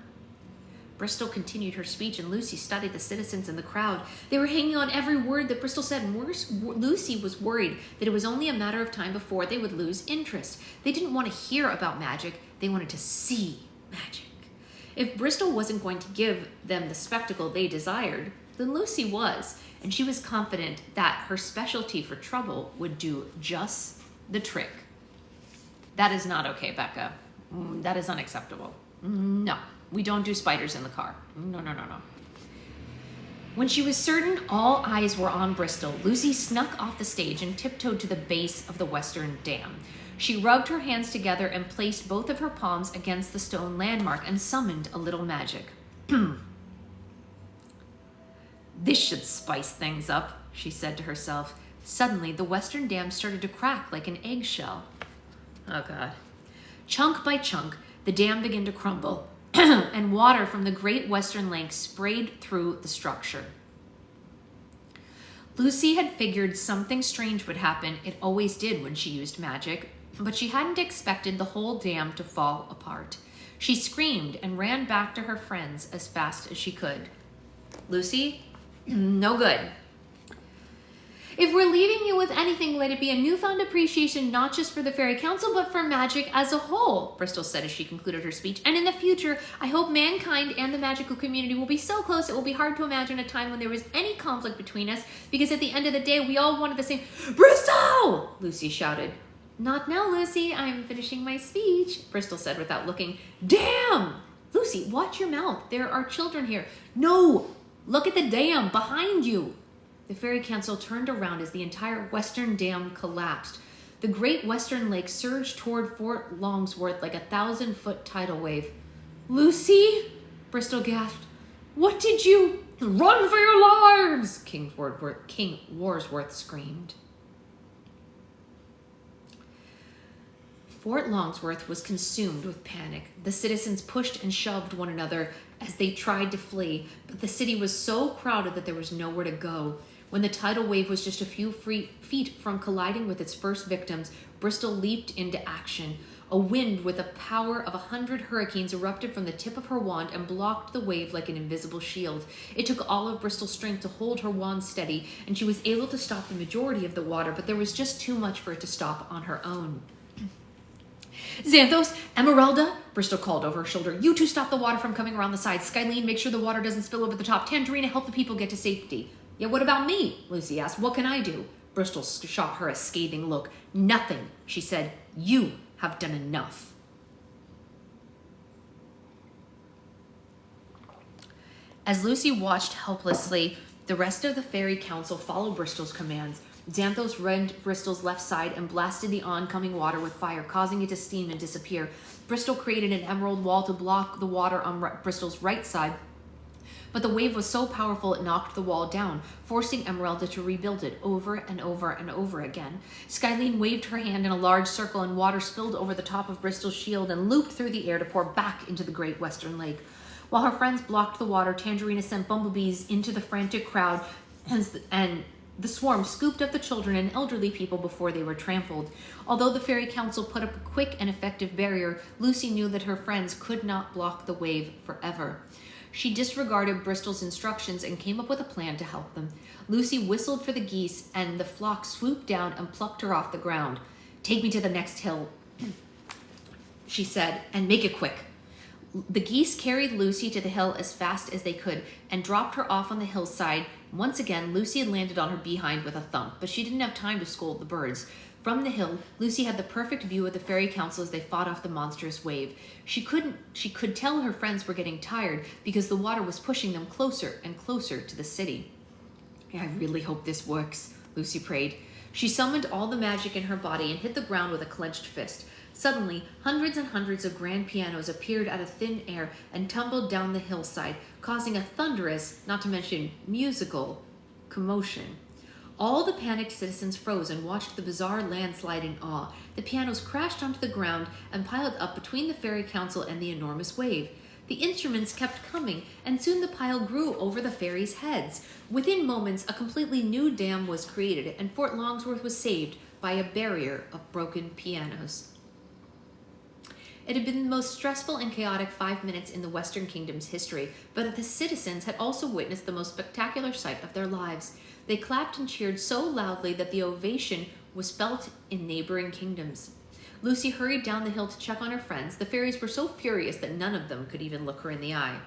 Bristol continued her speech, and Lucy studied the citizens in the crowd. They were hanging on every word that Bristol said, and worse, Lucy was worried that it was only a matter of time before they would lose interest. They didn't want to hear about magic. They wanted to see magic. If Bristol wasn't going to give them the spectacle they desired, then Lucy was, and she was confident that her specialty for trouble would do just the trick. That is not okay, Becca. That is unacceptable. No, we don't do spiders in the car. No. When she was certain all eyes were on Bristol, Lucy snuck off the stage and tiptoed to the base of the Western Dam. She rubbed her hands together and placed both of her palms against the stone landmark and summoned a little magic. This should spice things up, she said to herself. Suddenly, the Western Dam started to crack like an eggshell. Oh, God. Chunk by chunk, the dam began to crumble, and water from the Great Western Lake sprayed through the structure. Lucy had figured something strange would happen. It always did when she used magic, but she hadn't expected the whole dam to fall apart. She screamed and ran back to her friends as fast as she could. Lucy, no good. If we're leaving you with anything, let it be a newfound appreciation not just for the Fairy Council, but for magic as a whole, Bristol said as she concluded her speech. And in the future, I hope mankind and the magical community will be so close it will be hard to imagine a time when there was any conflict between us, because at the end of the day, we all wanted the same. Bristol! Lucy shouted. Not now, Lucy. I'm finishing my speech, Bristol said without looking. Damn! Lucy, watch your mouth. There are children here. No! Look at the dam behind you. The Fairy Council turned around as the entire Western Dam collapsed. The Great Western Lake surged toward Fort Longsworth like a 1,000-foot tidal wave. Lucy? Bristol gasped. What did you... Run for your lives! King Warsworth screamed. Fort Longsworth was consumed with panic. The citizens pushed and shoved one another as they tried to flee, but the city was so crowded that there was nowhere to go. When the tidal wave was just a few feet from colliding with its first victims, Bristol leaped into action. A wind with the power of 100 hurricanes erupted from the tip of her wand and blocked the wave like an invisible shield. It took all of Bristol's strength to hold her wand steady, and she was able to stop the majority of the water, but there was just too much for it to stop on her own. Xanthos, Emeralda, Bristol called over her shoulder. You two stop the water from coming around the sides. Skylene, make sure the water doesn't spill over the top. Tangerina, help the people get to safety. Yeah, what about me? Lucy asked. What can I do? Bristol shot her a scathing look. Nothing, she said. You have done enough. As Lucy watched helplessly, the rest of the fairy council followed Bristol's commands. Xanthos rent Bristol's left side and blasted the oncoming water with fire, causing it to steam and disappear. Bristol created an emerald wall to block the water on Bristol's right side, but the wave was so powerful it knocked the wall down, forcing Emeralda to rebuild it over and over and over again. Skylene waved her hand in a large circle, and water spilled over the top of Bristol's shield and looped through the air to pour back into the great western lake. While her friends blocked the water, Tangerina sent bumblebees into the frantic crowd, and the swarm scooped up the children and elderly people before they were trampled. Although the Fairy Council put up a quick and effective barrier, Lucy knew that her friends could not block the wave forever. She disregarded Bristol's instructions and came up with a plan to help them. Lucy whistled for the geese, and the flock swooped down and plucked her off the ground. Take me to the next hill, she said, and make it quick. The geese carried Lucy to the hill as fast as they could and dropped her off on the hillside. Once again, Lucy had landed on her behind with a thump, but she didn't have time to scold the birds. From the hill, Lucy had the perfect view of the Fairy Council as they fought off the monstrous wave. She could tell her friends were getting tired because the water was pushing them closer and closer to the city. I really hope this works, Lucy prayed. She summoned all the magic in her body and hit the ground with a clenched fist. Suddenly, hundreds and hundreds of grand pianos appeared out of thin air and tumbled down the hillside, causing a thunderous, not to mention musical, commotion. All the panicked citizens froze and watched the bizarre landslide in awe. The pianos crashed onto the ground and piled up between the Fairy Council and the enormous wave. The instruments kept coming, and soon the pile grew over the fairies' heads. Within moments, a completely new dam was created, and Fort Longsworth was saved by a barrier of broken pianos. It had been the most stressful and chaotic 5 minutes in the Western Kingdom's history, but the citizens had also witnessed the most spectacular sight of their lives. They clapped and cheered so loudly that the ovation was felt in neighboring kingdoms. Lucy hurried down the hill to check on her friends. The fairies were so furious that none of them could even look her in the eye.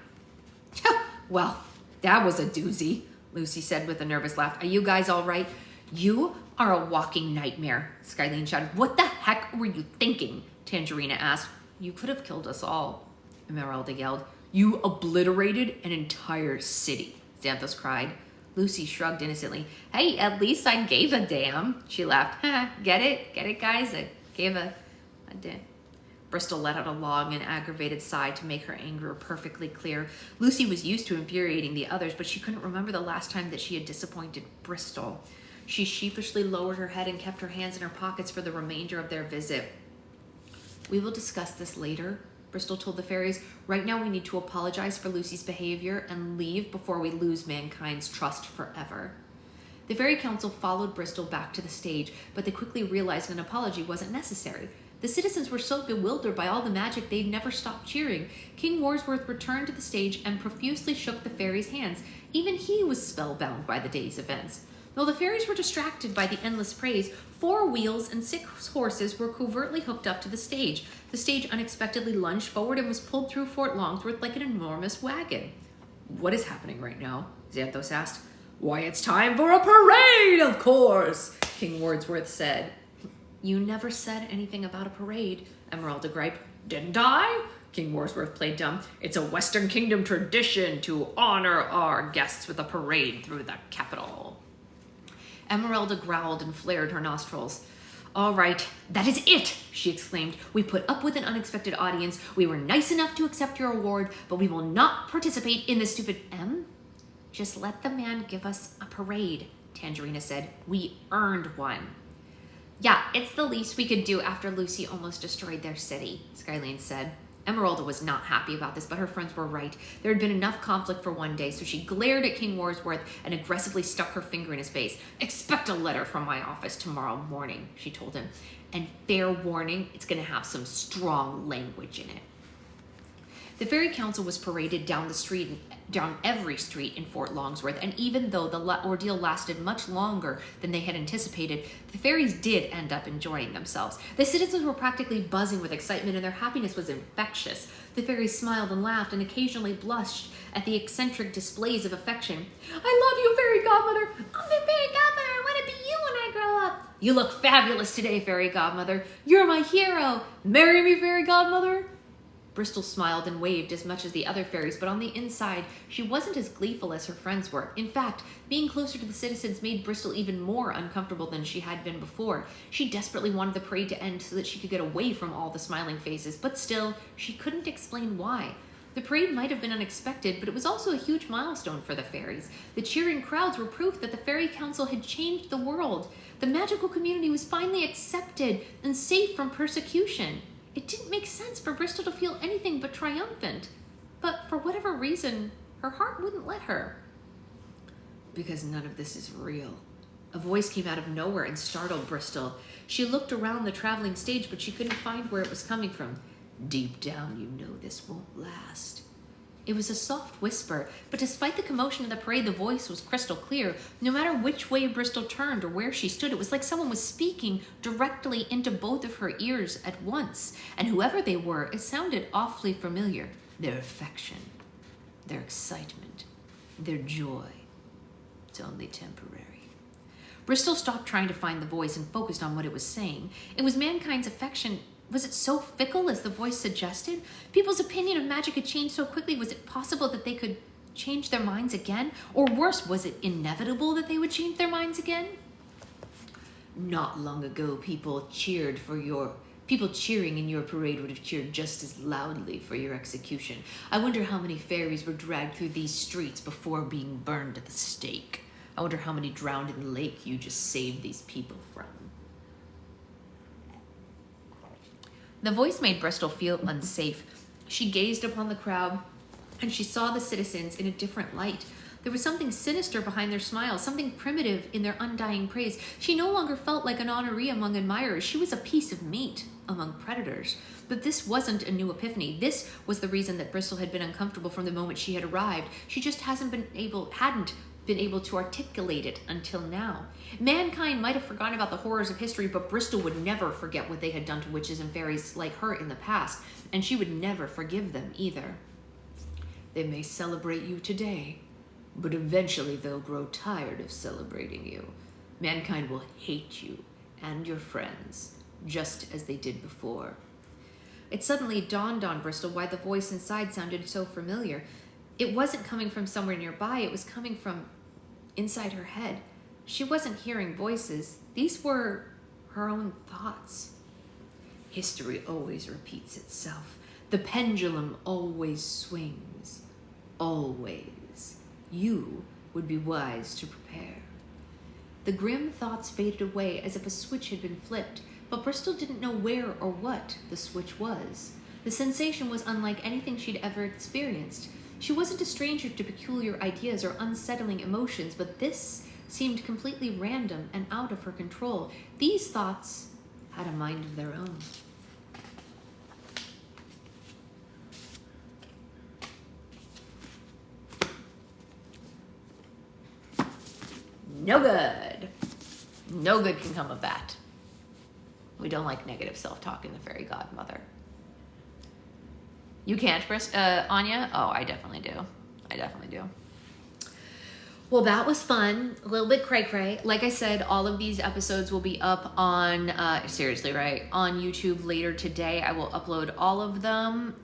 Well, that was a doozy, Lucy said with a nervous laugh. Are you guys all right? You are a walking nightmare, Skylene shouted. What the heck were you thinking? Tangerina asked. You could have killed us all, Emeralda yelled. You obliterated an entire city, Xanthos cried. Lucy shrugged innocently. Hey, at least I gave a damn, she laughed. Get it? Get it, guys? I gave a damn. Bristol let out a long and aggravated sigh to make her anger perfectly clear. Lucy was used to infuriating the others, but she couldn't remember the last time that she had disappointed Bristol. She sheepishly lowered her head and kept her hands in her pockets for the remainder of their visit. We will discuss this later, Bristol told the fairies. Right now we need to apologize for Lucy's behavior and leave before we lose mankind's trust forever. The Fairy Council followed Bristol back to the stage, but they quickly realized an apology wasn't necessary. The citizens were so bewildered by all the magic they'd never stopped cheering. King Wordsworth returned to the stage and profusely shook the fairies' hands. Even he was spellbound by the day's events. Though the fairies were distracted by the endless praise, 4 wheels and 6 horses were covertly hooked up to the stage. The stage unexpectedly lunged forward and was pulled through Fort Longsworth like an enormous wagon. What is happening right now? Xanthos asked. Why, it's time for a parade, of course, King Wordsworth said. You never said anything about a parade, Emeralda griped. Didn't I? King Wordsworth played dumb. It's a Western Kingdom tradition to honor our guests with a parade through the capital. Emeralda growled and flared her nostrils. All right, that is it, she exclaimed. We put up with an unexpected audience. We were nice enough to accept your award, but we will not participate in this stupid... Just let the man give us a parade, Tangerina said. We earned one. Yeah, it's the least we could do after Lucy almost destroyed their city, Skylene said. Emeralda was not happy about this, but her friends were right. There had been enough conflict for one day, so she glared at King Wordsworth and aggressively stuck her finger in his face. "Expect a letter from my office tomorrow morning," she told him. "And fair warning, it's going to have some strong language in it." The Fairy Council was paraded down every street in Fort Longsworth, and even though the ordeal lasted much longer than they had anticipated, the fairies did end up enjoying themselves. The citizens were practically buzzing with excitement, and their happiness was infectious. The fairies smiled and laughed and occasionally blushed at the eccentric displays of affection. "I love you, Fairy Godmother! I'm the Fairy Godmother! I want to be you when I grow up! You look fabulous today, Fairy Godmother! You're my hero! Marry me, Fairy Godmother!" Bristol smiled and waved as much as the other fairies, but on the inside, she wasn't as gleeful as her friends were. In fact, being closer to the citizens made Bristol even more uncomfortable than she had been before. She desperately wanted the parade to end so that she could get away from all the smiling faces, but still, she couldn't explain why. The parade might have been unexpected, but it was also a huge milestone for the fairies. The cheering crowds were proof that the Fairy Council had changed the world. The magical community was finally accepted and safe from persecution. It didn't make sense for Bristol to feel anything but triumphant, but for whatever reason, her heart wouldn't let her. "Because none of this is real." A voice came out of nowhere and startled Bristol. She looked around the traveling stage, but she couldn't find where it was coming from. "Deep down, you know this won't last." It was a soft whisper, but despite the commotion of the parade, the voice was crystal clear. No matter which way Bristol turned or where she stood, it was like someone was speaking directly into both of her ears at once. And whoever they were, it sounded awfully familiar. Their affection, their excitement, their joy. It's only temporary. Bristol stopped trying to find the voice and focused on what it was saying. It was mankind's affection. Was it so fickle as the voice suggested? People's opinion of magic had changed so quickly. Was it possible that they could change their minds again? Or worse, was it inevitable that they would change their minds again? "Not long ago, people cheering in your parade would have cheered just as loudly for your execution. I wonder how many fairies were dragged through these streets before being burned at the stake. I wonder how many drowned in the lake you just saved these people from." The voice made Bristol feel unsafe. She gazed upon the crowd, and she saw the citizens in a different light. There was something sinister behind their smiles, something primitive in their undying praise. She no longer felt like an honoree among admirers. She was a piece of meat among predators. But this wasn't a new epiphany. This was the reason that Bristol had been uncomfortable from the moment she had arrived. She just hadn't been able to articulate it until now. Mankind might have forgotten about the horrors of history, but Bristol would never forget what they had done to witches and fairies like her in the past, and she would never forgive them either. "They may celebrate you today, but eventually they'll grow tired of celebrating you. Mankind will hate you and your friends, just as they did before." It suddenly dawned on Bristol why the voice inside sounded so familiar. It wasn't coming from somewhere nearby, it was coming from inside her head. She wasn't hearing voices. These were her own thoughts. "History always repeats itself. The pendulum always swings. Always. You would be wise to prepare." The grim thoughts faded away as if a switch had been flipped, but Bristol didn't know where or what the switch was. The sensation was unlike anything she'd ever experienced. She wasn't a stranger to peculiar ideas or unsettling emotions, but this seemed completely random and out of her control. These thoughts had a mind of their own. No good. No good can come of that. We don't like negative self-talk in the Fairy Godmother. You can't, Anya? Oh, I definitely do. I definitely do. Well, that was fun. A little bit cray-cray. Like I said, all of these episodes will be up on, seriously, right? On YouTube later today. I will upload all of them.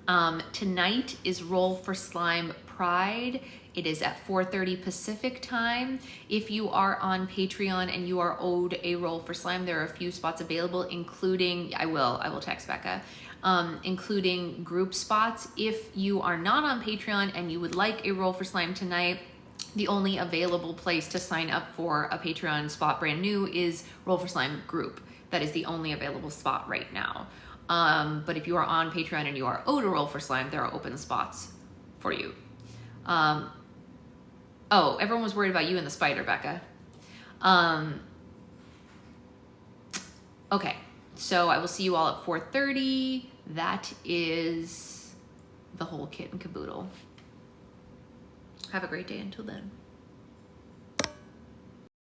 Tonight is Roll for Slime Pride. It is at 4:30 Pacific time. If you are on Patreon and you are owed a Roll for Slime, there are a few spots available, including, I will text Becca, including group spots. If you are not on Patreon and you would like a Roll for Slime tonight, the only available place to sign up for a Patreon spot brand new is Roll for Slime group. That is the only available spot right now. But if you are on Patreon and you are Odorol for slime, there are open spots for you. Oh, everyone was worried about you and the spider, Becca. Okay, so I will see you all at 4:30. That is the whole kit and caboodle. Have a great day until then.